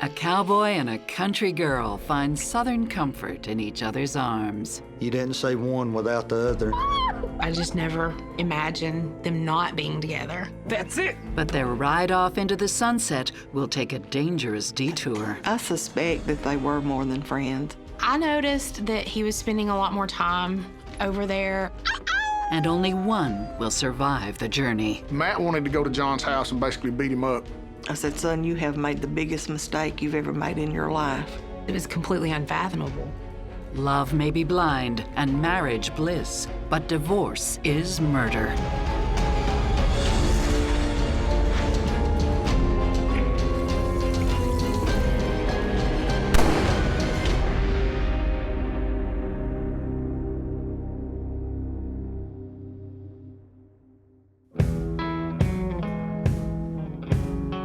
A cowboy and a country girl find southern comfort in each other's arms. You didn't say one without the other. I just never imagined them not being together. That's it. But their ride off into the sunset will take a dangerous detour. I suspect that they were more than friends. I noticed that he was spending a lot more time over there. And only one will survive the journey. Matt wanted to go to John's house and basically beat him up. I said, son, you have made the biggest mistake you've ever made in your life. It was completely unfathomable. Love may be blind and marriage bliss, but divorce is murder.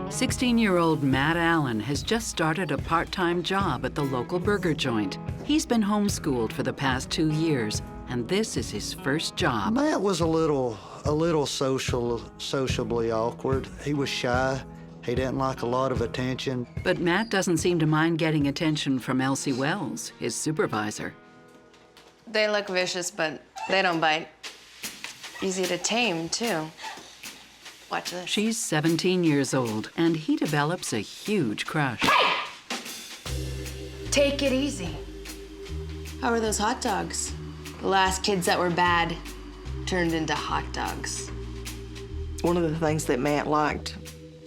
"16-year-old Matt Allen has just started a part-time job at the local burger joint. He's been homeschooled for the past 2 years, and this is his first job. Matt was a little sociably awkward. He was shy. He didn't like a lot of attention. But Matt doesn't seem to mind getting attention from Elsie Wells, his supervisor. They look vicious, but they don't bite. Easy to tame, too. Watch this. She's 17 years old, and he develops a huge crush. Take it easy. How are those hot dogs? The last kids that were bad turned into hot dogs. One of the things that Matt liked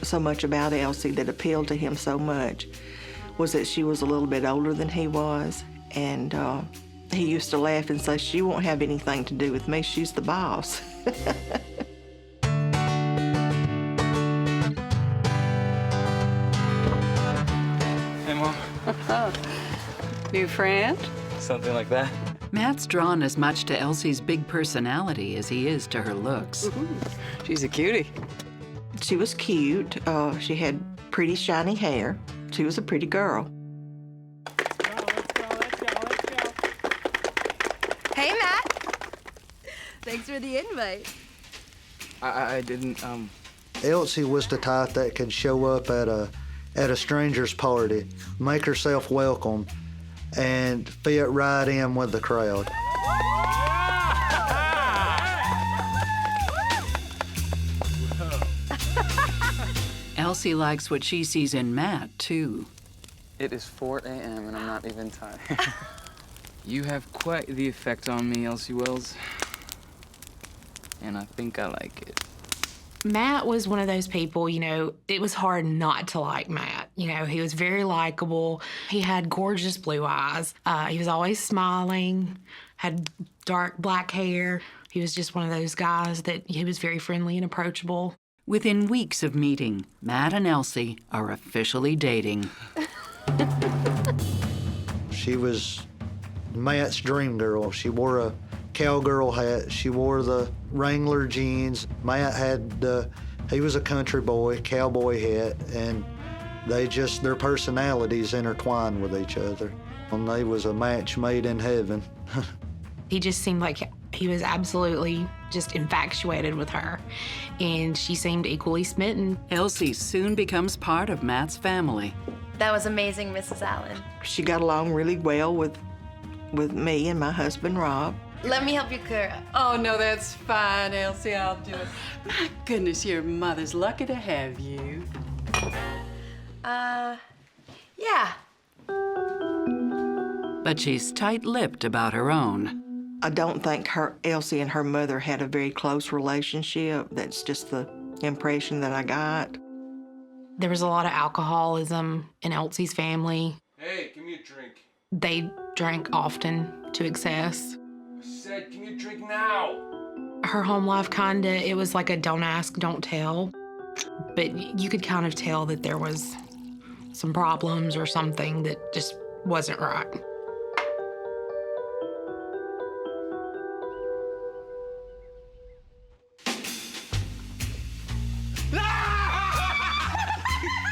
so much about Elsie that appealed to him so much was that she was a little bit older than he was, and he used to laugh and say, she won't have anything to do with me, she's the boss. Hey, Mom. New friend? Something like that. Matt's drawn as much to Elsie's big personality as he is to her looks. She's a cutie. She was cute. She had pretty shiny hair. She was a pretty girl. Hey, Matt. Thanks for the invite. I didn't, Elsie was the type that could show up at a stranger's party, make herself welcome, and fit right in with the crowd. Elsie likes what she sees in Matt, too. It is 4 a.m. and I'm not even tired. You have quite the effect on me, Elsie Wells. And I think I like it. Matt was one of those people, you know, it was hard not to like Matt. You know, he was very likable. He had gorgeous blue eyes. He was always smiling, had dark black hair. He was just one of those guys that he was very friendly and approachable. Within weeks of meeting, Matt and Elsie are officially dating. She was Matt's dream girl. She wore a cowgirl hat. She wore the Wrangler jeans. Matt had, he was a country boy, cowboy hat, and their personalities intertwined with each other. And they was a match made in heaven. He just seemed like he was absolutely just infatuated with her, and she seemed equally smitten. Elsie soon becomes part of Matt's family. That was amazing, Mrs. Allen. She got along really well with me and my husband, Rob. Let me help you clear up. Oh, no, that's fine, Elsie. I'll do it. My goodness, your mother's lucky to have you. Yeah. But she's tight-lipped about her own. I don't think Elsie and her mother had a very close relationship. That's just the impression that I got. There was a lot of alcoholism in Elsie's family. Hey, give me a drink. They drank often to excess. I said, give me a drink now. Her home life it was like a don't ask, don't tell. But you could kind of tell that there was some problems or something that just wasn't right.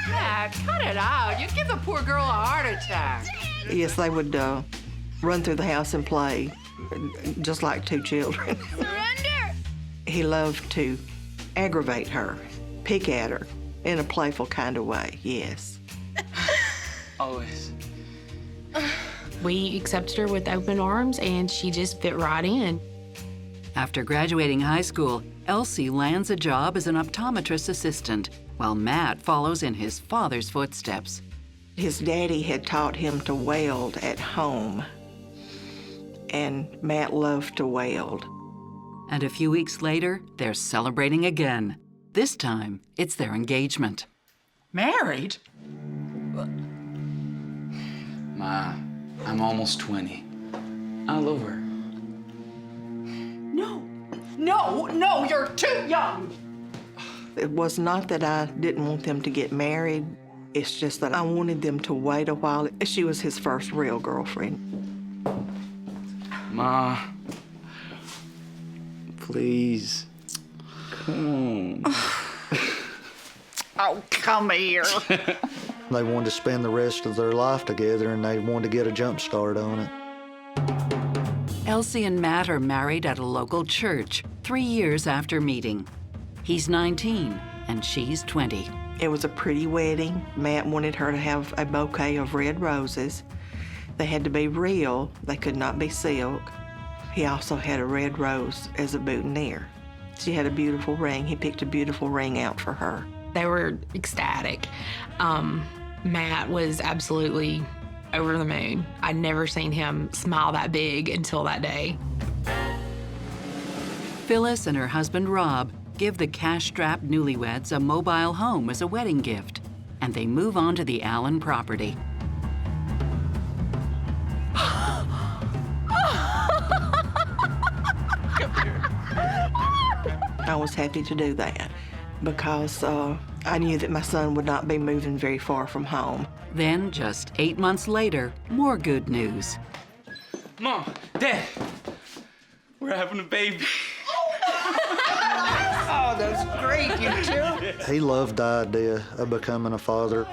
Yeah, cut it out. You'd give the poor girl a heart attack. Yes, they would run through the house and play, just like two children. Surrender! He loved to aggravate her, pick at her in a playful kind of way, yes. Always. We accepted her with open arms, and she just fit right in. After graduating high school, Elsie lands a job as an optometrist assistant, while Matt follows in his father's footsteps. His daddy had taught him to weld at home, and Matt loved to weld. And a few weeks later, they're celebrating again. This time, it's their engagement. Married? Ma, I'm almost 20. I love her. No, you're too young. It was not that I didn't want them to get married. It's just that I wanted them to wait a while. She was his first real girlfriend. Ma, please, come on. Oh, come here. They wanted to spend the rest of their life together, and they wanted to get a jump start on it. Elsie and Matt are married at a local church 3 years after meeting. He's 19 and she's 20. It was a pretty wedding. Matt wanted her to have a bouquet of red roses. They had to be real. They could not be silk. He also had a red rose as a boutonniere. She had a beautiful ring. He picked a beautiful ring out for her. They were ecstatic. Matt was absolutely over the moon. I'd never seen him smile that big until that day. Phyllis and her husband Rob give the cash-strapped newlyweds a mobile home as a wedding gift, and they move on to the Allen property. I was happy to do that because I knew that my son would not be moving very far from home. Then, just 8 months later, more good news. Mom, Dad, we're having a baby. Oh, that's great, you two. He loved the idea of becoming a father.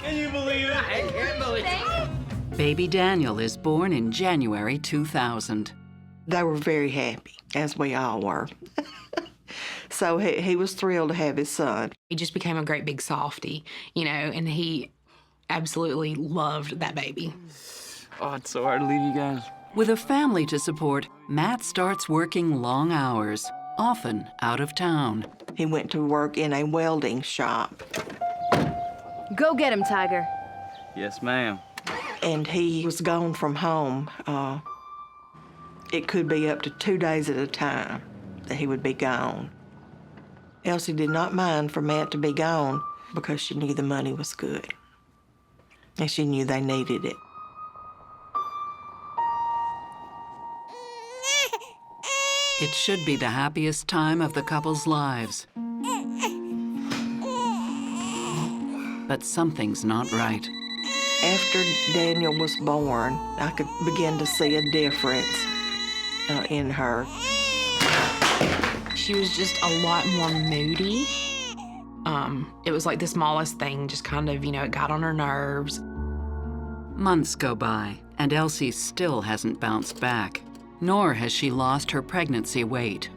Can you believe it? I can't believe it. Baby Daniel is born in January 2000. They were very happy, as we all were. So he was thrilled to have his son. He just became a great big softie, you know, and he absolutely loved that baby. Oh, it's so hard to leave you guys. With a family to support, Matt starts working long hours, often out of town. He went to work in a welding shop, Go get him, Tiger. Yes, ma'am. and he was gone from home. It could be up to 2 days at a time that he would be gone. Elsie did not mind for Matt to be gone because she knew the money was good, and she knew they needed it. It should be the happiest time of the couple's lives. But something's not right. After Daniel was born, I could begin to see a difference in her. She was just a lot more moody. It was like the smallest thing just kind of, you know, it got on her nerves. Months go by, and Elsie still hasn't bounced back, nor has she lost her pregnancy weight.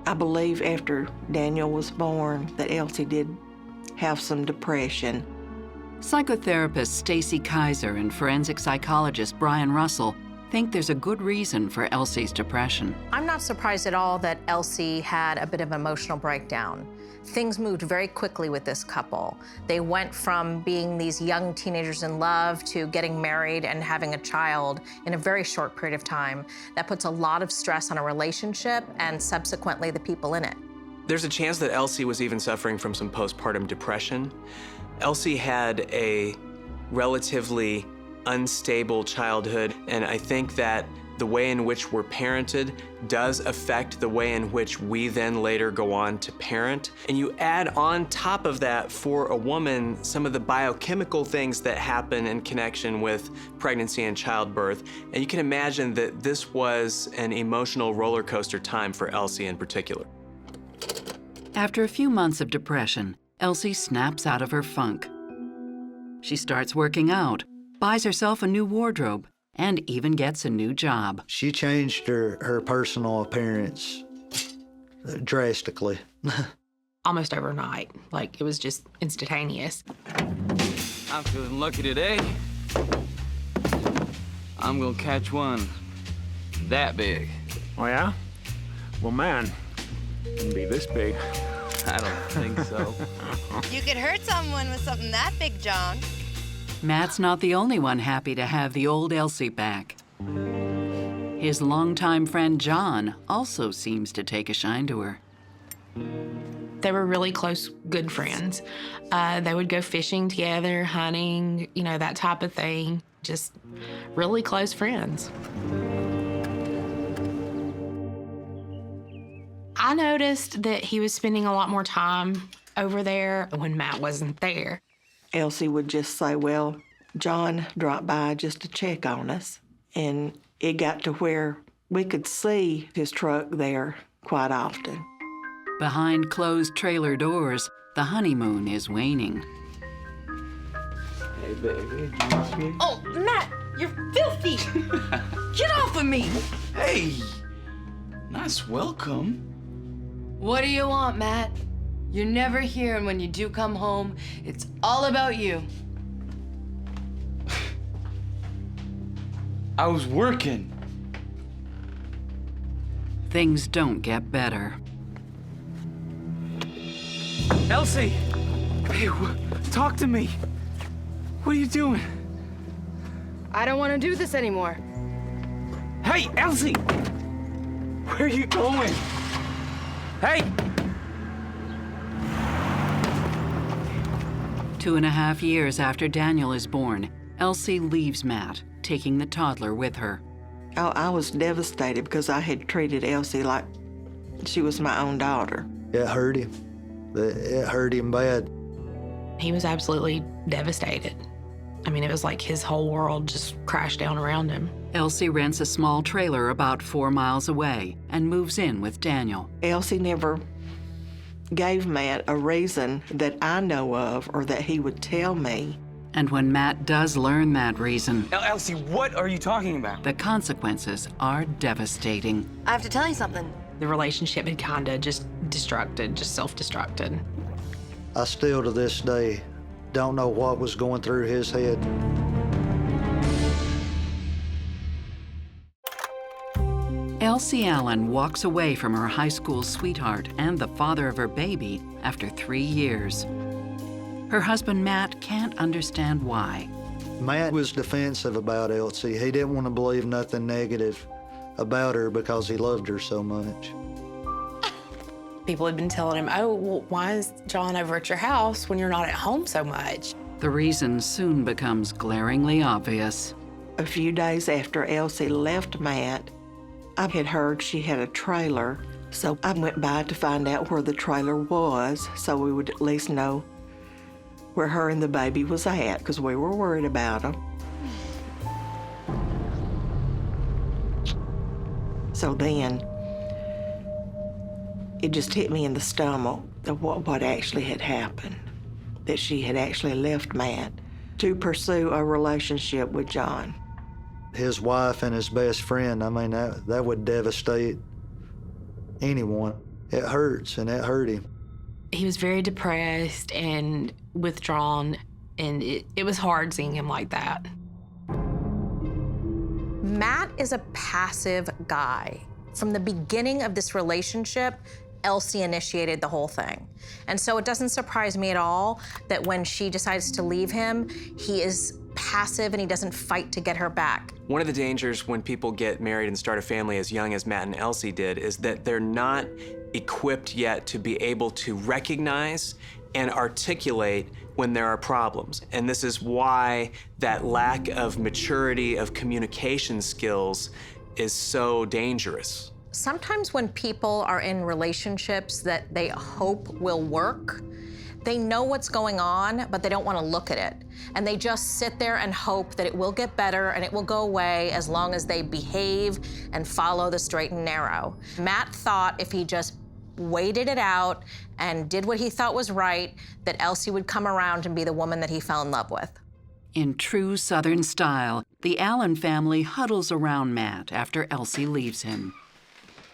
I believe after Daniel was born that Elsie did have some depression. Psychotherapist Stacy Kaiser and forensic psychologist Brian Russell think there's a good reason for Elsie's depression. I'm not surprised at all that Elsie had a bit of an emotional breakdown. Things moved very quickly with this couple. They went from being these young teenagers in love to getting married and having a child in a very short period of time. That puts a lot of stress on a relationship and subsequently the people in it. There's a chance that Elsie was even suffering from some postpartum depression. Elsie had a relatively unstable childhood, and I think that the way in which we're parented does affect the way in which we then later go on to parent. And you add on top of that for a woman some of the biochemical things that happen in connection with pregnancy and childbirth, and you can imagine that this was an emotional roller coaster time for Elsie in particular. After a few months of depression, Elsie snaps out of her funk. She starts working out, buys herself a new wardrobe, and even gets a new job. She changed her personal appearance drastically. Almost overnight. Like, it was just instantaneous. I'm feeling lucky today. I'm gonna catch one that big. Oh, yeah? Well, man, wouldn't be this big. I don't think so. You could hurt someone with something that big, John. Matt's not the only one happy to have the old Elsie back. His longtime friend John also seems to take a shine to her. They were really close, good friends. They would go fishing together, hunting, you know, that type of thing. Just really close friends. I noticed that he was spending a lot more time over there when Matt wasn't there. Elsie would just say, well, John dropped by just to check on us. And it got to where we could see his truck there quite often. Behind closed trailer doors, the honeymoon is waning. Hey, baby, do you miss me? Oh, Matt, you're filthy. Get off of me. Hey, nice welcome. What do you want, Matt? You're never here, and when you do come home, it's all about you. I was working. Things don't get better. Elsie! Hey, talk to me. What are you doing? I don't want to do this anymore. Hey, Elsie! Where are you going? Hey! 2.5 years after Daniel is born, Elsie leaves Matt, taking the toddler with her. I was devastated because I had treated Elsie like she was my own daughter. It hurt him. It hurt him bad. He was absolutely devastated. I mean, it was like his whole world just crashed down around him. Elsie rents a small trailer about 4 miles away and moves in with Daniel. Elsie never gave Matt a reason that I know of or that he would tell me. And when Matt does learn that reason, Elsie, what are you talking about? the consequences are devastating. I have to tell you something. The relationship had kind of just self-destructed. I still, to this day, don't know what was going through his head. Elsie Allen walks away from her high school sweetheart and the father of her baby after 3 years. Her husband, Matt, can't understand why. Matt was defensive about Elsie. He didn't want to believe nothing negative about her because he loved her so much. People had been telling him, oh, well, why is John over at your house when you're not at home so much? The reason soon becomes glaringly obvious. A few days after Elsie left Matt, I had heard she had a trailer, so I went by to find out where the trailer was so we would at least know where her and the baby was at, because we were worried about them. So then, it just hit me in the stomach of what actually had happened, that she had actually left Matt to pursue a relationship with John. His wife and his best friend, I mean, that would devastate anyone. It hurts, and it hurt him. He was very depressed and withdrawn, and it was hard seeing him like that. Matt is a passive guy. From the beginning of this relationship, Elsie initiated the whole thing. And so it doesn't surprise me at all that when she decides to leave him, he is passive and he doesn't fight to get her back. One of the dangers when people get married and start a family as young as Matt and Elsie did is that they're not equipped yet to be able to recognize and articulate when there are problems. And this is why that lack of maturity of communication skills is so dangerous. Sometimes when people are in relationships that they hope will work, they know what's going on, but they don't want to look at it. And they just sit there and hope that it will get better and it will go away as long as they behave and follow the straight and narrow. Matt thought if he just waited it out and did what he thought was right, that Elsie would come around and be the woman that he fell in love with. In true Southern style, the Allen family huddles around Matt after Elsie leaves him.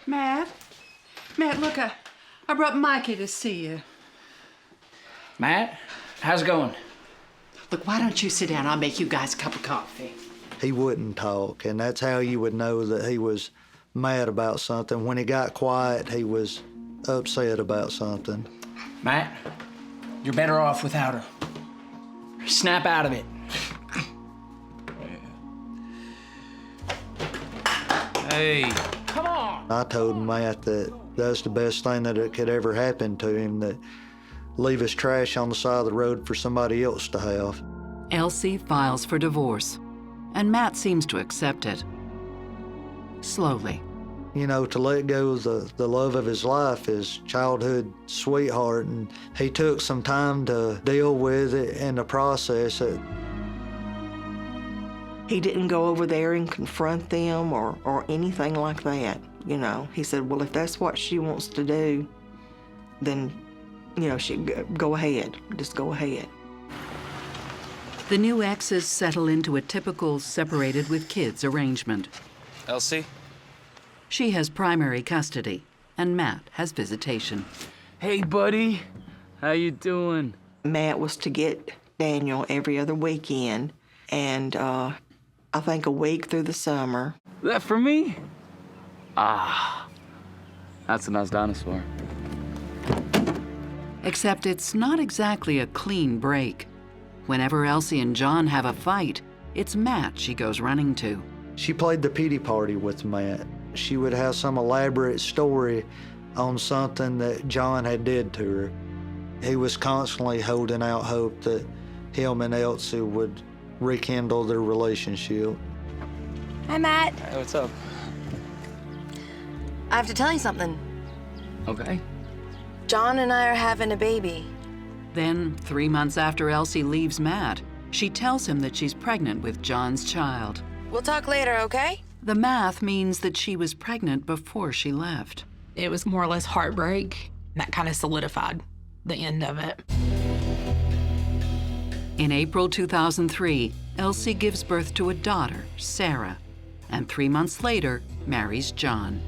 Matt, look, I brought Mikey to see you. Matt, how's it going? Look, why don't you sit down? I'll make you guys a cup of coffee. He wouldn't talk, and that's how you would know that he was mad about something. When he got quiet, he was upset about something. Matt, you're better off without her. Snap out of it. Hey. Come on! I told Matt that that's the best thing that it could ever happen to him, that leave his trash on the side of the road for somebody else to have. Elsie files for divorce, and Matt seems to accept it. Slowly. You know, to let go of the love of his life, his childhood sweetheart, and he took some time to deal with it and to process it. He didn't go over there and confront them or anything like that, you know. He said, well, if that's what she wants to do, then, you know, she go ahead, just go ahead. The new exes settle into a typical separated with kids arrangement. Elsie? She has primary custody, and Matt has visitation. Hey, buddy. How you doing? Matt was to get Daniel every other weekend, and I think a week through the summer. That for me? Ah, that's a nice dinosaur. Except it's not exactly a clean break. Whenever Elsie and John have a fight, it's Matt she goes running to. She played the pity party with Matt. She would have some elaborate story on something that John had did to her. He was constantly holding out hope that him and Elsie would rekindle their relationship. Hi, Matt. Hey, what's up? I have to tell you something. Okay. John and I are having a baby. Then, 3 months after Elsie leaves Matt, she tells him that she's pregnant with John's child. We'll talk later, okay? The math means that she was pregnant before she left. It was more or less heartbreak. That kind of solidified the end of it. In April 2003, Elsie gives birth to a daughter, Sarah, and 3 months later, marries John.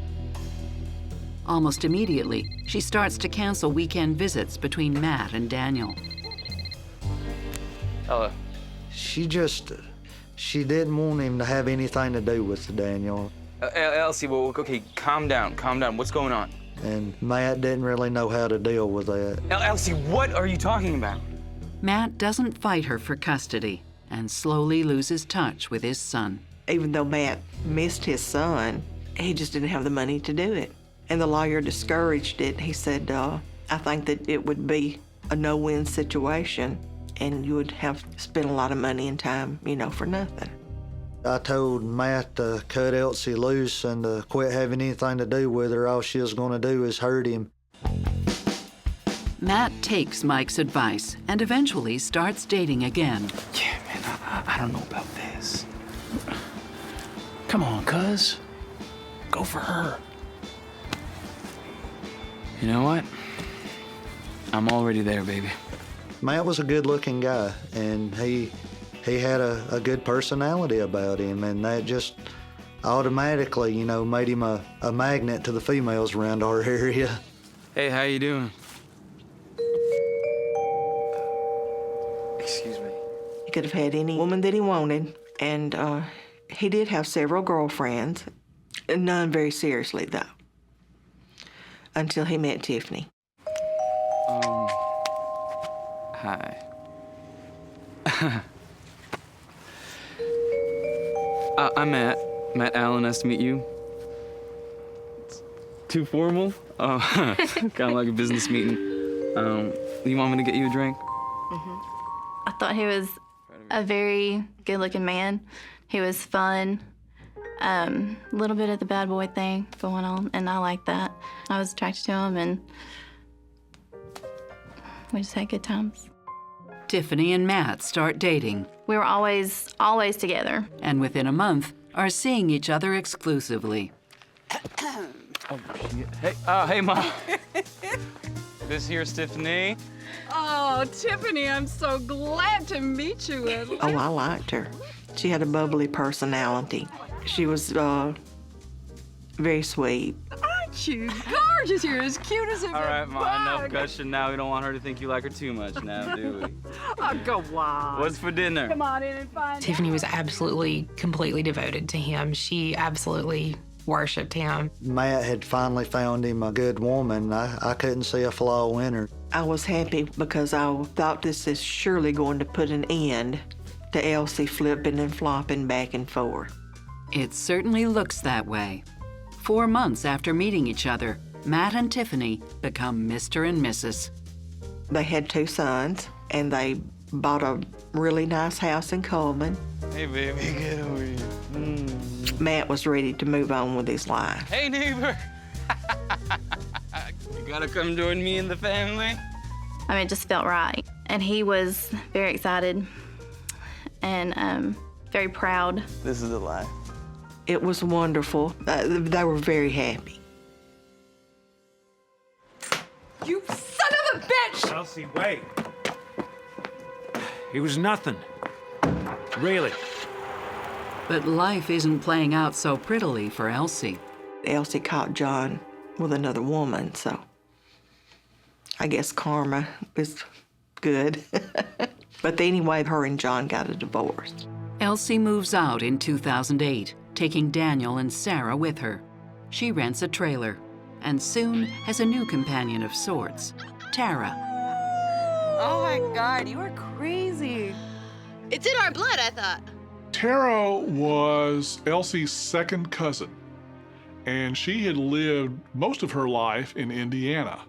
Almost immediately, she starts to cancel weekend visits between Matt and Daniel. Hello. She didn't want him to have anything to do with Daniel. Elsie, well, okay, calm down, calm down. What's going on? And Matt didn't really know how to deal with that. Elsie, what are you talking about? Matt doesn't fight her for custody and slowly loses touch with his son. Even though Matt missed his son, he just didn't have the money to do it. And the lawyer discouraged it. He said, I think that it would be a no-win situation, and you would have spent a lot of money and time, you know, for nothing. I told Matt to cut Elsie loose and to quit having anything to do with her. All she was going to do is hurt him. Matt takes Mike's advice and eventually starts dating again. Yeah, man, I don't know about this. Come on, cuz. Go for her. You know what? I'm already there, baby. Matt was a good-looking guy, and he had a good personality about him, and that just automatically, you know, made him a magnet to the females around our area. Hey, how you doing? Excuse me. He could have had any woman that he wanted, and he did have several girlfriends, none very seriously, though, until he met Tiffany. Hi. I'm Matt. Matt Allen, nice to meet you. It's too formal? Oh, kind of like a business meeting. You want me to get you a drink? I thought he was a very good-looking man. He was fun. A little bit of the bad boy thing going on, and I liked that. I was attracted to him, and we just had good times. Tiffany and Matt start dating. We were always together. And within a month, are seeing each other exclusively. Oh, shit. Hey, hey, Mom. This here's Tiffany. Oh, Tiffany, I'm so glad to meet you. Oh, I liked her. She had a bubbly personality. She was very sweet. Aren't at you. Gorgeous. You're as cute as a All right, Ma, bug. enough gushing now. We don't want her to think you like her too much now, do we? Oh, go on. What's for dinner? Come on in and find Tiffany was absolutely, completely devoted to him. She absolutely worshiped him. Matt had finally found him a good woman. I couldn't see a flaw in her. I was happy because I thought this is surely going to put an end to Elsie flipping and flopping back and forth. It certainly looks that way. 4 months after meeting each other, Matt and Tiffany become Mr. and Mrs. They had 2 sons, and they bought a really nice house in Coleman. Hey, baby, get over here. Matt was ready to move on with his life. Hey, neighbor. You gotta come join me and the family. I mean, it just felt right. And he was very excited and very proud. This is the life. It was wonderful. They were very happy. You son of a bitch! Elsie, wait. He was nothing. Really. But life isn't playing out so prettily for Elsie. Elsie caught John with another woman, so I guess karma is good. But anyway, her and John got a divorce. Elsie moves out in 2008, taking Daniel and Sarah with her. She rents a trailer and soon has a new companion of sorts, Tara. Oh my God, you are crazy. It's in our blood, I thought. Tara was Elsie's second cousin, and she had lived most of her life in Indiana.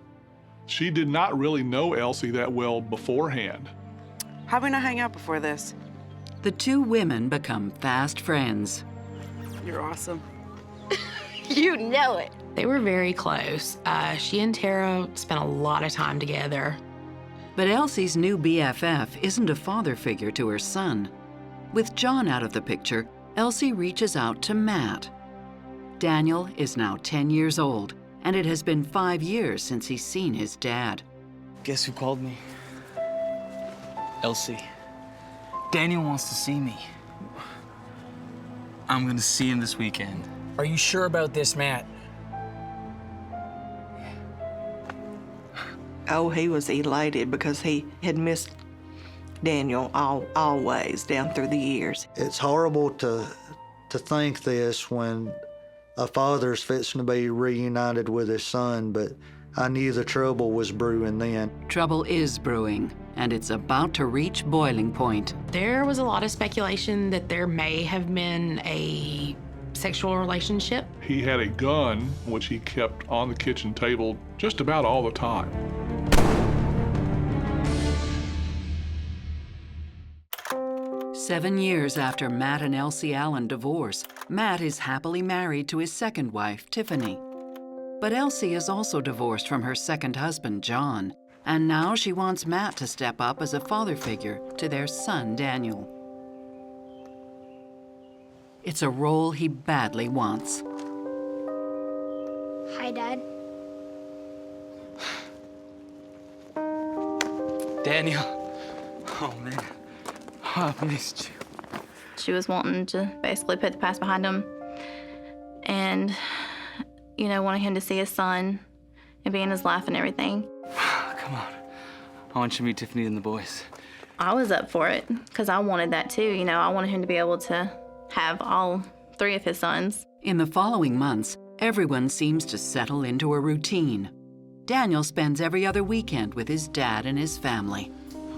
She did not really know Elsie that well beforehand. How'd we not hang out before this? The 2 women become fast friends. You're awesome. You know it. They were very close. She and Tara spent a lot of time together. But Elsie's new BFF isn't a father figure to her son. With John out of the picture, Elsie reaches out to Matt. Daniel is now 10 years old, and it has been 5 years since he's seen his dad. Guess who called me? Elsie. Daniel wants to see me. I'm gonna see him this weekend. Are you sure about this, Matt? Oh, he was elated because he had missed Daniel always down through the years. It's horrible to think this when a father's fixing to be reunited with his son, but I knew the trouble was brewing then. Trouble is brewing, and it's about to reach boiling point. There was a lot of speculation that there may have been a sexual relationship. He had a gun, which he kept on the kitchen table just about all the time. Seven years after Matt and Elsie Allen divorce, Matt is happily married to his second wife, Tiffany. But Elsie is also divorced from her second husband, John, and now she wants Matt to step up as a father figure to their son, Daniel. It's a role he badly wants. Hi, Dad. Daniel. Oh, man. Oh, I missed you. She was wanting to basically put the past behind him and, you know, wanting him to see his son and be in his life and everything. Come on. I want you to meet Tiffany and the boys. I was up for it because I wanted that too. You know, I wanted him to be able to have all 3 of his sons. In the following months, everyone seems to settle into a routine. Daniel spends every other weekend with his dad and his family.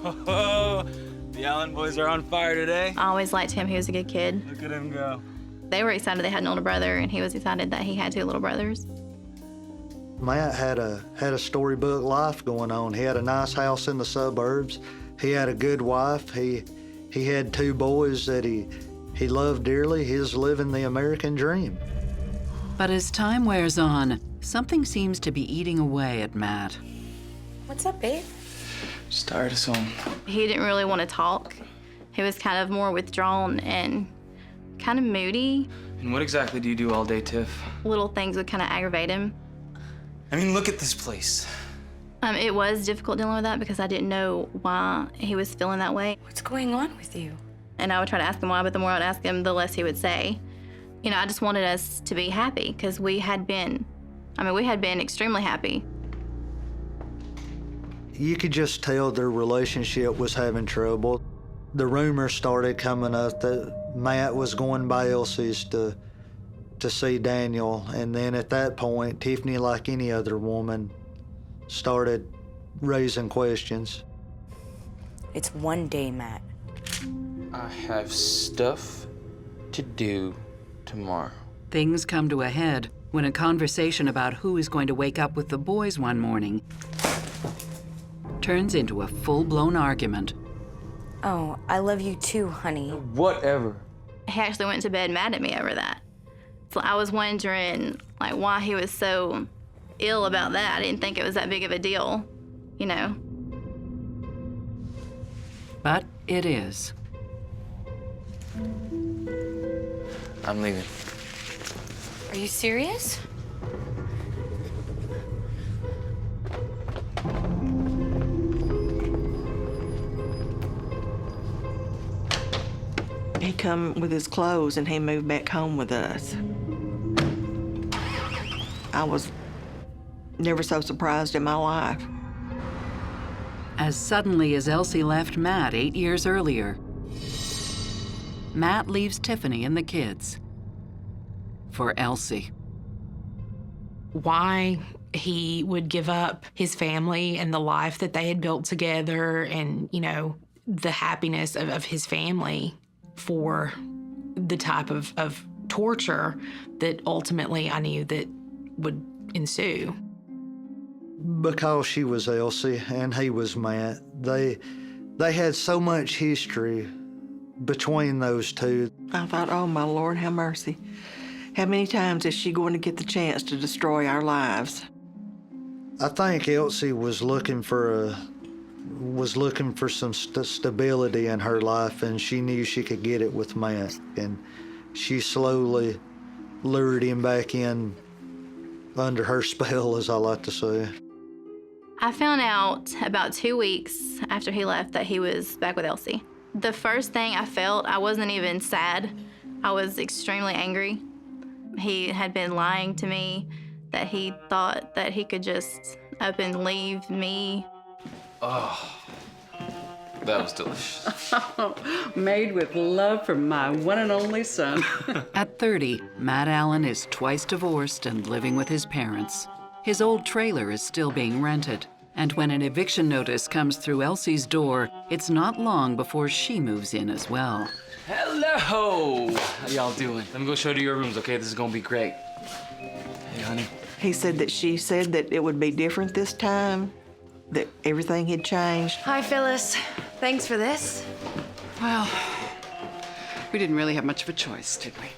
Oh, the Allen boys are on fire today. I always liked him. He was a good kid. Look at him go. They were excited they had an older brother, and he was excited that he had 2 little brothers. Matt had a storybook life going on. He had a nice house in the suburbs. He had a good wife. He had 2 boys that he loved dearly. He was living the American dream. But as time wears on, something seems to be eating away at Matt. What's up, babe? Just tired of some. He didn't really want to talk. He was kind of more withdrawn and kind of moody. And what exactly do you do all day, Tiff? Little things would kind of aggravate him. I mean, look at this place. It was difficult dealing with that because I didn't know why he was feeling that way. What's going on with you? And I would try to ask him why, but the more I would ask him, the less he would say. You know, I just wanted us to be happy because we had been I mean, we had been extremely happy. You could just tell their relationship was having trouble. The rumors started coming up that Matt was going by Elsie's to see Daniel, and then at that point, Tiffany, like any other woman, started raising questions. It's one day, Matt. I have stuff to do tomorrow. Things come to a head when a conversation about who is going to wake up with the boys one morning turns into a full-blown argument. Oh, I love you too, honey. Whatever. He actually went to bed mad at me over that. So I was wondering, like, why he was so ill about that. I didn't think it was that big of a deal, you know. But it is. I'm leaving. Are you serious? He come with his clothes and he moved back home with us. I was never so surprised in my life. As suddenly as Elsie left Matt 8 years earlier, Matt leaves Tiffany and the kids for Elsie. Why he would give up his family and the life that they had built together and, you know, the happiness of his family for the type of torture that ultimately I knew that would ensue. Because she was Elsie and he was Matt, they had so much history between those two. I thought, oh my Lord, have mercy. How many times is she going to get the chance to destroy our lives? I think Elsie was looking for some stability in her life, and she knew she could get it with Matt. And she slowly lured him back in under her spell, as I like to say. I found out about 2 weeks after he left that he was back with Elsie. The first thing I felt, I wasn't even sad. I was extremely angry. He had been lying to me that he thought that he could just up and leave me. Oh, that was delicious. Made with love from my one and only son. At 30, Matt Allen is twice divorced and living with his parents. His old trailer is still being rented. And when an eviction notice comes through Elsie's door, it's not long before she moves in as well. Hello! How y'all doing? Let me go show you your rooms, okay? This is gonna be great. Hey, honey. He said that she said that it would be different this time, that everything had changed. Hi, Phyllis. Thanks for this. Well, we didn't really have much of a choice, did we?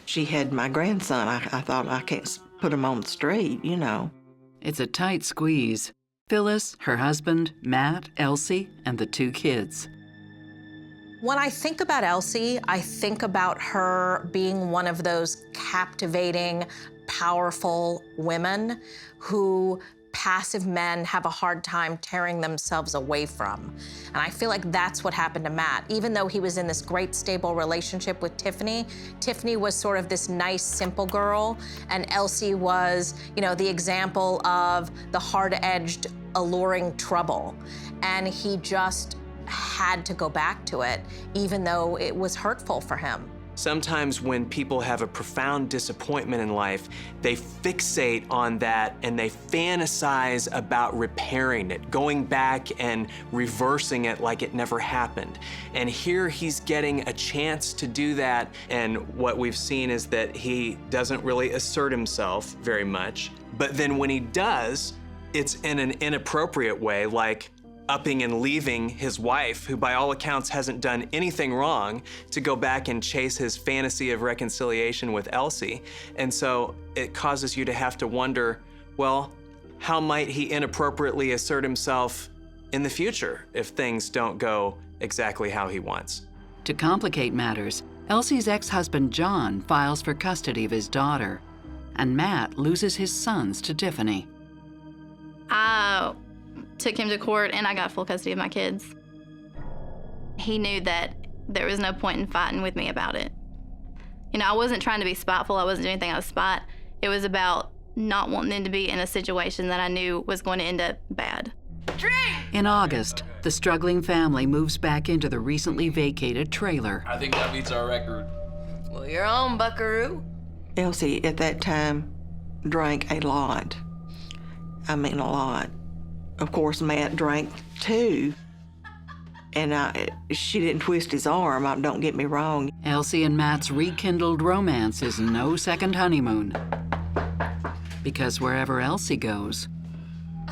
She had my grandson. I thought, I can't put him on the street, you know. It's a tight squeeze. Phyllis, her husband, Matt, Elsie, and the 2 kids. When I think about Elsie, I think about her being one of those captivating, powerful women who passive men have a hard time tearing themselves away from. And I feel like that's what happened to Matt. Even though he was in this great, stable relationship with Tiffany, Tiffany was sort of this nice, simple girl, and Elsie was, you know, the example of the hard-edged, alluring trouble. And he just had to go back to it, even though it was hurtful for him. Sometimes when people have a profound disappointment in life, they fixate on that and they fantasize about repairing it, going back and reversing it like it never happened. And here he's getting a chance to do that, and what we've seen is that he doesn't really assert himself very much. But then when he does, it's in an inappropriate way, like upping and leaving his wife, who by all accounts hasn't done anything wrong, to go back and chase his fantasy of reconciliation with Elsie. And so it causes you to have to wonder, well, how might he inappropriately assert himself in the future if things don't go exactly how he wants? To complicate matters, Elsie's ex-husband John files for custody of his daughter, and Matt loses his sons to Tiffany. I took him to court and I got full custody of my kids. He knew that there was no point in fighting with me about it. You know, I wasn't trying to be spiteful. I wasn't doing anything out of spite. It was about not wanting to be in a situation that I knew was going to end up bad. In August, the struggling family moves back into the recently vacated trailer. I think that beats our record. Well, you're on, buckaroo. Elsie, at that time, drank a lot. I mean, a lot. Of course, Matt drank too. And she didn't twist his arm, don't get me wrong. Elsie and Matt's rekindled romance is no second honeymoon. Because wherever Elsie goes,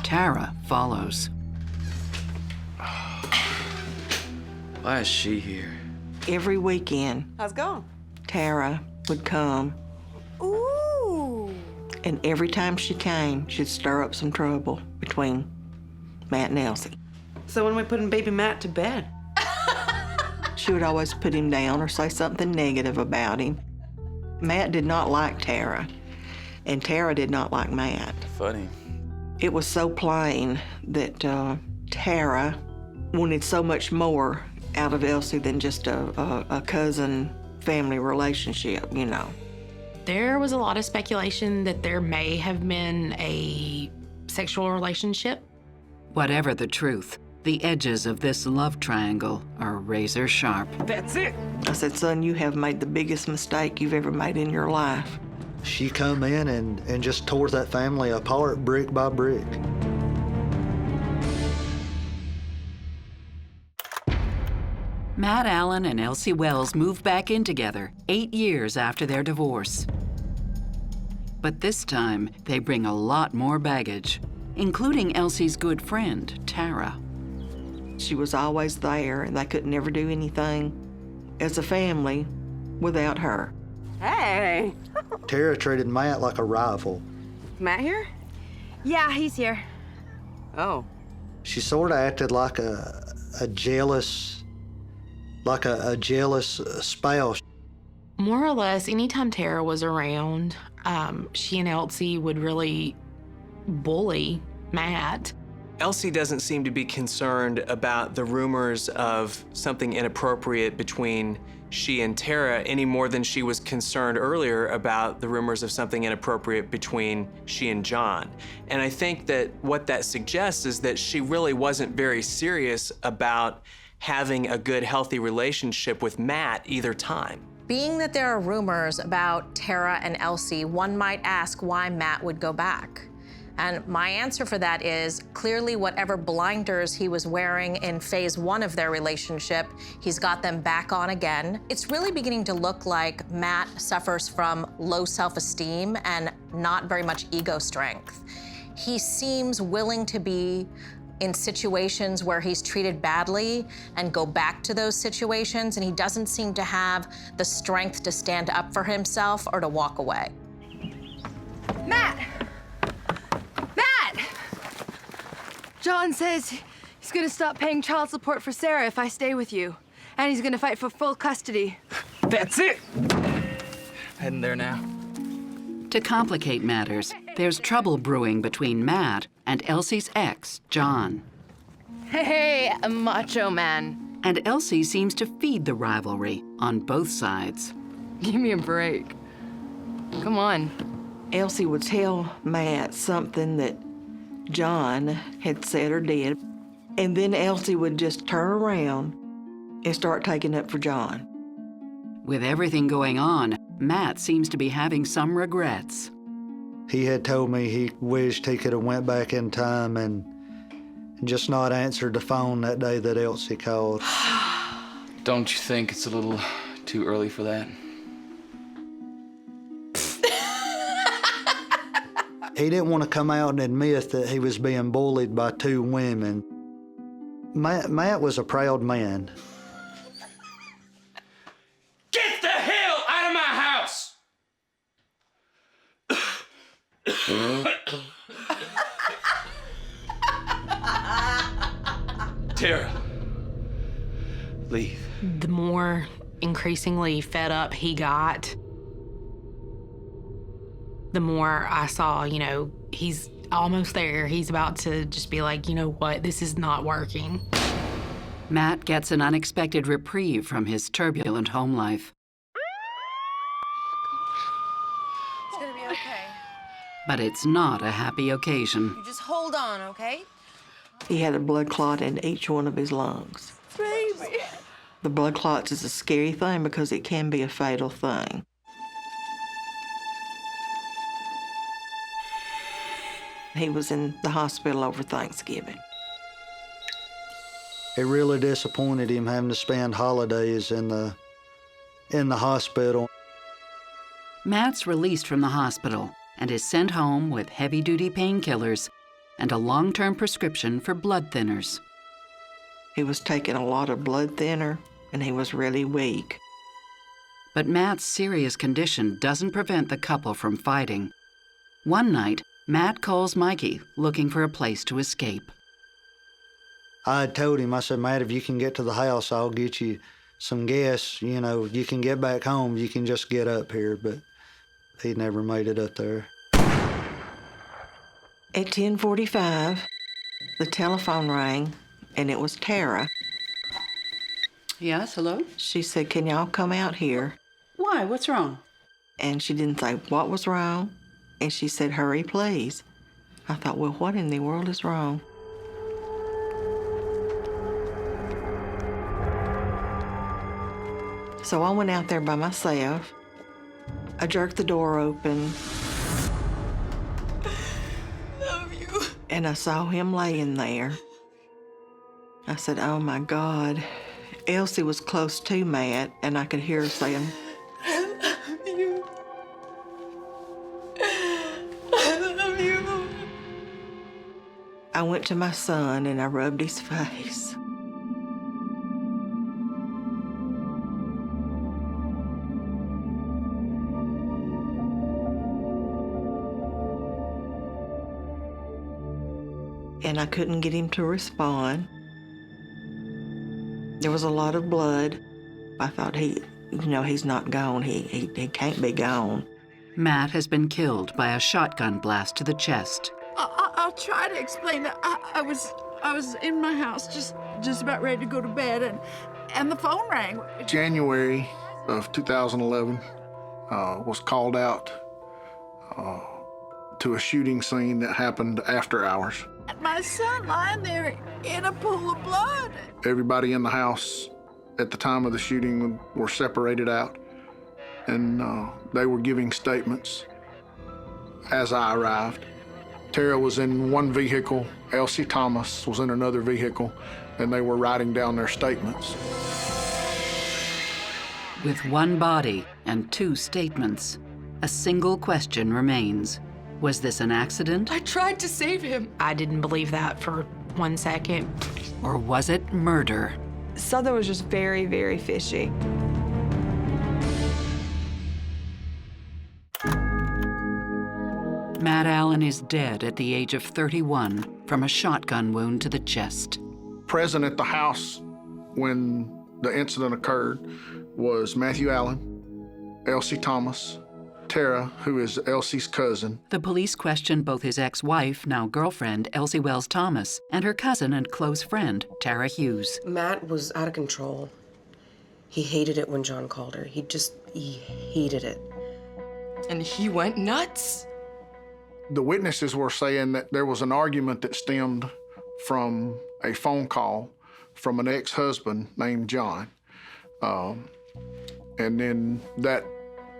Tara follows. Why is she here? Every weekend, How's it going? Tara would come. Ooh. And every time she came, she'd stir up some trouble between Matt and Elsie. So when we putting baby Matt to bed? She would always put him down or say something negative about him. Matt did not like Tara, and Tara did not like Matt. Funny. It was so plain that Tara wanted so much more out of Elsie than just a cousin-family relationship, you know. There was a lot of speculation that there may have been a sexual relationship. Whatever the truth, the edges of this love triangle are razor sharp. That's it. I said, son, you have made the biggest mistake you've ever made in your life. She come in and just tore that family apart brick by brick. Matt Allen and Elsie Wells move back in together 8 years after their divorce. But this time, they bring a lot more baggage, including Elsie's good friend, Tara. She was always there, and they could never do anything as a family without her. Hey. Tara treated Matt like a rival. Matt here? Yeah, he's here. Oh. She sort of acted like a jealous spouse. More or less, anytime Tara was around, she and Elsie would really bully Matt. Elsie doesn't seem to be concerned about the rumors of something inappropriate between she and Tara any more than she was concerned earlier about the rumors of something inappropriate between she and John. And I think that what that suggests is that she really wasn't very serious about having a good, healthy relationship with Matt either time. Being that there are rumors about Tara and Elsie, one might ask why Matt would go back. And my answer for that is clearly whatever blinders he was wearing in phase 1 of their relationship, he's got them back on again. It's really beginning to look like Matt suffers from low self-esteem and not very much ego strength. He seems willing to be in situations where he's treated badly and go back to those situations, and he doesn't seem to have the strength to stand up for himself or to walk away. Matt! Matt! John says he's gonna stop paying child support for Sarah if I stay with you. And he's gonna fight for full custody. That's it! Heading there now. To complicate matters, there's trouble brewing between Matt and Elsie's ex, John. Hey, a macho man. And Elsie seems to feed the rivalry on both sides. Give me a break. Come on. Elsie would tell Matt something that John had said or did, and then Elsie would just turn around and start taking up for John. With everything going on, Matt seems to be having some regrets. He had told me he wished he could have went back in time and just not answered the phone that day that Elsie called. Don't you think it's a little too early for that? He didn't want to come out and admit that he was being bullied by 2 women. Matt was a proud man. Get the hell out of my house! Tara, leave. The more increasingly fed up he got, the more I saw, he's almost there. He's about to just be like, you know what, this is not working. Matt gets an unexpected reprieve from his turbulent home life. It's gonna be okay. But it's not a happy occasion. You just hold on, okay? He had a blood clot in each one of his lungs. Baby. The blood clots is a scary thing because it can be a fatal thing. He was in the hospital over Thanksgiving. It really disappointed him having to spend holidays in the hospital. Matt's released from the hospital and is sent home with heavy-duty painkillers and a long-term prescription for blood thinners. He was taking a lot of blood thinner, and he was really weak. But Matt's serious condition doesn't prevent the couple from fighting. One night, Matt calls Mikey looking for a place to escape. I had told him, I said, Matt, if you can get to the house, I'll get you some gas. You know, you can get back home. You can just get up here. But he never made it up there. At 10:45, the telephone rang, and it was Tara. Yes, hello? She said, can y'all come out here? Why? What's wrong? And she didn't say what was wrong, and she said, hurry, please. I thought, well, what in the world is wrong? So I went out there by myself. I jerked the door open. Love you. And I saw him laying there. I said, oh my God. Elsie was close to Matt, and I could hear her saying, I love you. I love you. I went to my son and I rubbed his face. And I couldn't get him to respond. There was a lot of blood. I thought he's not gone. He can't be gone. Matt has been killed by a shotgun blast to the chest. I'll try to explain that. I was in my house just about ready to go to bed, and the phone rang. January of 2011 was called out to a shooting scene that happened after hours. And my son lying there in a pool of blood. Everybody in the house at the time of the shooting were separated out, and they were giving statements as I arrived. Tara was in one vehicle, Elsie Thomas was in another vehicle, and they were writing down their statements. With one body and two statements, a single question remains. Was this an accident? I tried to save him. I didn't believe that for 1 second. Or was it murder? Something was just very, very fishy. Matt Allen is dead at the age of 31 from a shotgun wound to the chest. Present at the house when the incident occurred was Matthew Allen, Elsie Thomas, Tara, who is Elsie's cousin. The police questioned both his ex-wife, now girlfriend, Elsie Wells Thomas, and her cousin and close friend, Tara Hughes. Matt was out of control. He hated it when John called her. He hated it. And he went nuts. The witnesses were saying that there was an argument that stemmed from a phone call from an ex-husband named John. And then that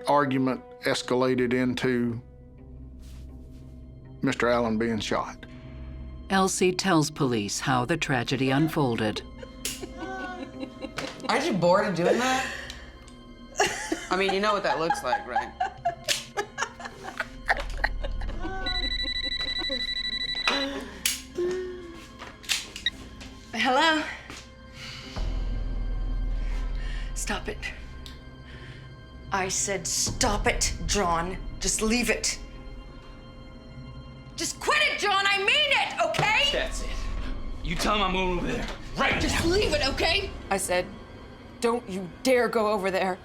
argument escalated into Mr. Allen being shot. Elsie tells police how the tragedy unfolded. Aren't you bored of doing that? I mean, you know what that looks like, right? Hello? Stop it. I said stop it, John. Just leave it. Just quit it, John. I mean it, okay? That's it. You tell him I'm moving over there. Right Just now. leave it, okay? I said, don't you dare go over there.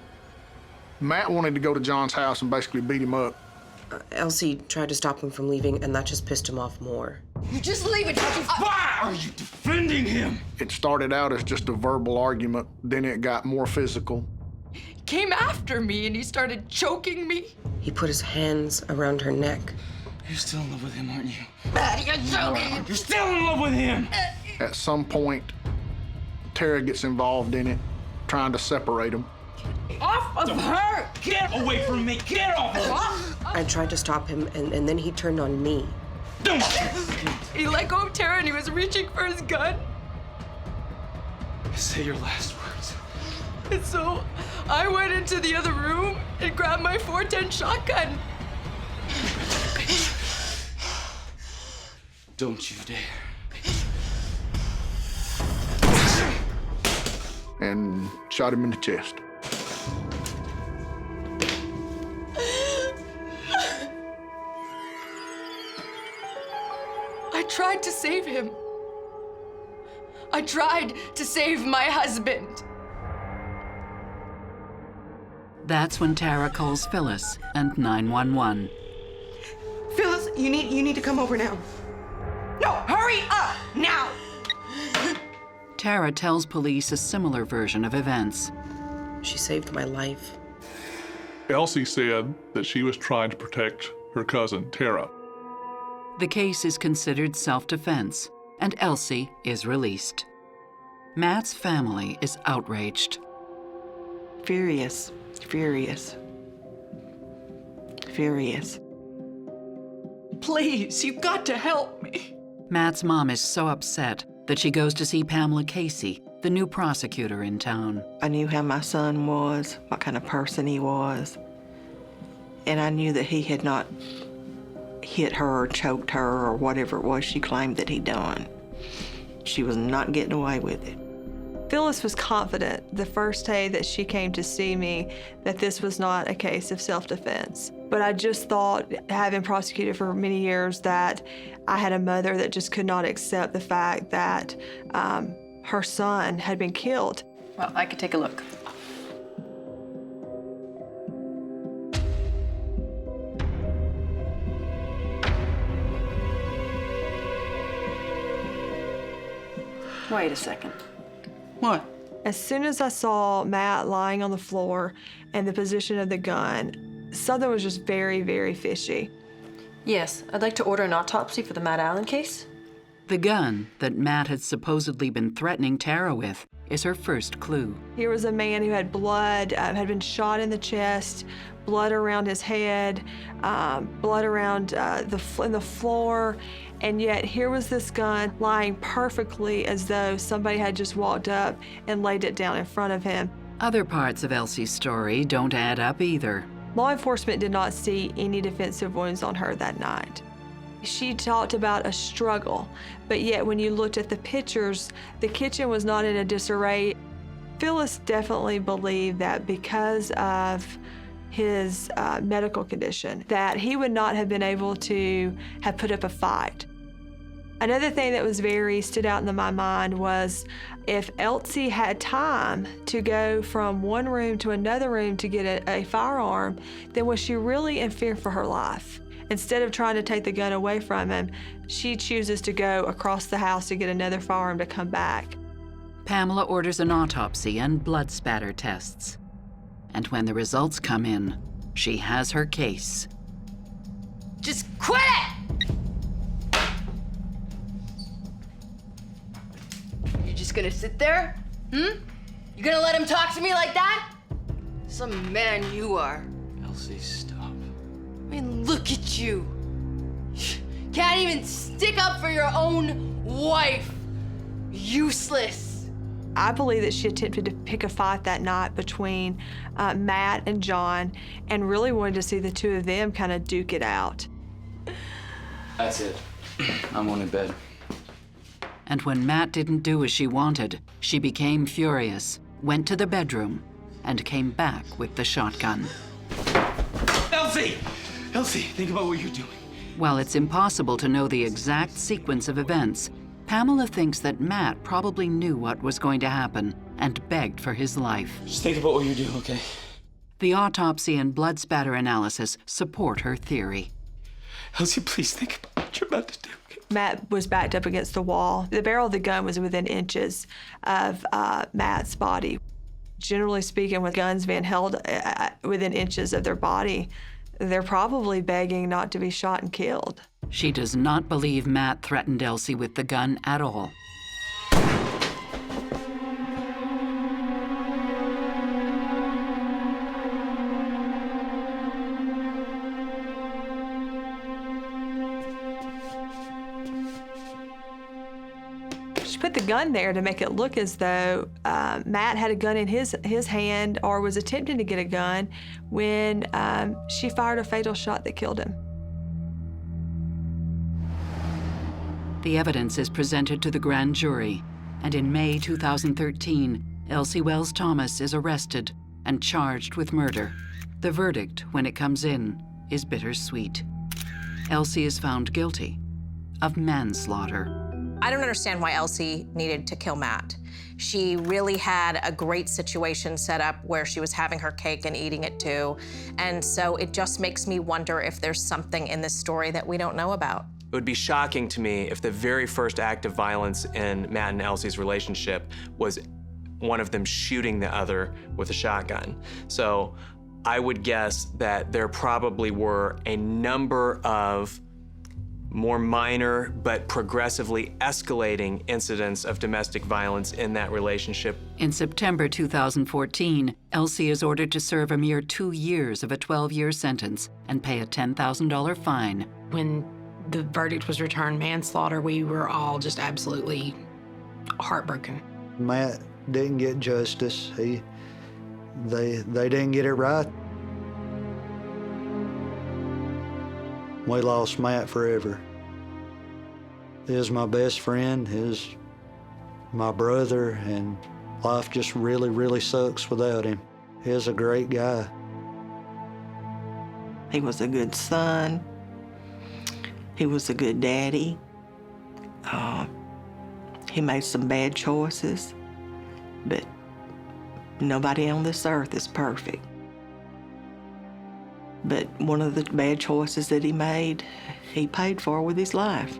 Matt wanted to go to John's house and basically beat him up. Elsie tried to stop him from leaving, and that just pissed him off more. You just leave it. Why are you defending him? It started out as just a verbal argument, then it got more physical. He came after me and he started choking me. He put his hands around her neck. You're still in love with him, aren't you? Matt, you're joking. You're still in love with him! At some point, Tara gets involved in it, trying to separate them. Off of her! Get away from me! Get off of her! I tried to stop him, and then he turned on me. He let go of Tara and he was reaching for his gun. Say your last words. And so I went into the other room and grabbed my .410 shotgun. Don't you dare. And shot him in the chest. I tried to save him. I tried to save my husband. That's when Tara calls Phyllis and 911. Phyllis, you need to come over now. No, hurry up, now! Tara tells police a similar version of events. She saved my life. Elsie said that she was trying to protect her cousin, Tara. The case is considered self-defense, and Elsie is released. Matt's family is outraged. Furious, furious, furious. Please, you've got to help me. Matt's mom is so upset that she goes to see Pamela Casey, the new prosecutor in town. I knew how my son was, what kind of person he was, and I knew that he had not hit her or choked her or whatever it was she claimed that he'd done. She was not getting away with it. Phyllis was confident the first day that she came to see me that this was not a case of self-defense. But I just thought, having prosecuted for many years, that I had a mother that just could not accept the fact that her son had been killed. Well, I could take a look. Wait a second. What? As soon as I saw Matt lying on the floor and the position of the gun, something was just very, very fishy. Yes, I'd like to order an autopsy for the Matt Allen case. The gun that Matt had supposedly been threatening Tara with is her first clue. Here was a man who had blood, had been shot in the chest, blood around his head, blood around in the floor, and yet here was this gun lying perfectly as though somebody had just walked up and laid it down in front of him. Other parts of Elsie's story don't add up either. Law enforcement did not see any defensive wounds on her that night. She talked about a struggle, but yet when you looked at the pictures, the kitchen was not in a disarray. Phyllis definitely believed that because of his medical condition, that he would not have been able to have put up a fight. Another thing that was stood out in my mind was if Elsie had time to go from one room to another room to get a firearm, then was she really in fear for her life? Instead of trying to take the gun away from him, she chooses to go across the house to get another firearm to come back. Pamela orders an autopsy and blood spatter tests. And when the results come in, she has her case. Just quit it! You're just gonna sit there? You gonna let him talk to me like that? Some man you are. Elsie, stop. I mean, look at you. Can't even stick up for your own wife. Useless. I believe that she attempted to pick a fight that night between Matt and John and really wanted to see the two of them kind of duke it out. That's it. I'm going to bed. And when Matt didn't do as she wanted, she became furious, went to the bedroom, and came back with the shotgun. Elsie! Elsie, think about what you're doing. While it's impossible to know the exact sequence of events, Pamela thinks that Matt probably knew what was going to happen and begged for his life. Just think about what you're doing, okay? The autopsy and blood spatter analysis support her theory. Elsie, please think about what you're about to do. Matt was backed up against the wall. The barrel of the gun was within inches of Matt's body. Generally speaking, when guns being held within inches of their body, they're probably begging not to be shot and killed. She does not believe Matt threatened Elsie with the gun at all. She put the gun there to make it look as though Matt had a gun in his hand or was attempting to get a gun when she fired a fatal shot that killed him. The evidence is presented to the grand jury, and in May 2013, Elsie Wells Thomas is arrested and charged with murder. The verdict, when it comes in, is bittersweet. Elsie is found guilty of manslaughter. I don't understand why Elsie needed to kill Matt. She really had a great situation set up where she was having her cake and eating it too. And so it just makes me wonder if there's something in this story that we don't know about. It would be shocking to me if the very first act of violence in Matt and Elsie's relationship was one of them shooting the other with a shotgun. So I would guess that there probably were a number of more minor but progressively escalating incidents of domestic violence in that relationship. In September 2014, Elsie is ordered to serve a mere 2 years of a 12-year sentence and pay a $10,000 fine. When the verdict was returned manslaughter, we were all just absolutely heartbroken. Matt didn't get justice. They didn't get it right. We lost Matt forever. He was my best friend, he was my brother, and life just really, really sucks without him. He was a great guy. He was a good son. He was a good daddy. He made some bad choices, but nobody on this earth is perfect. But one of the bad choices that he made, he paid for with his life.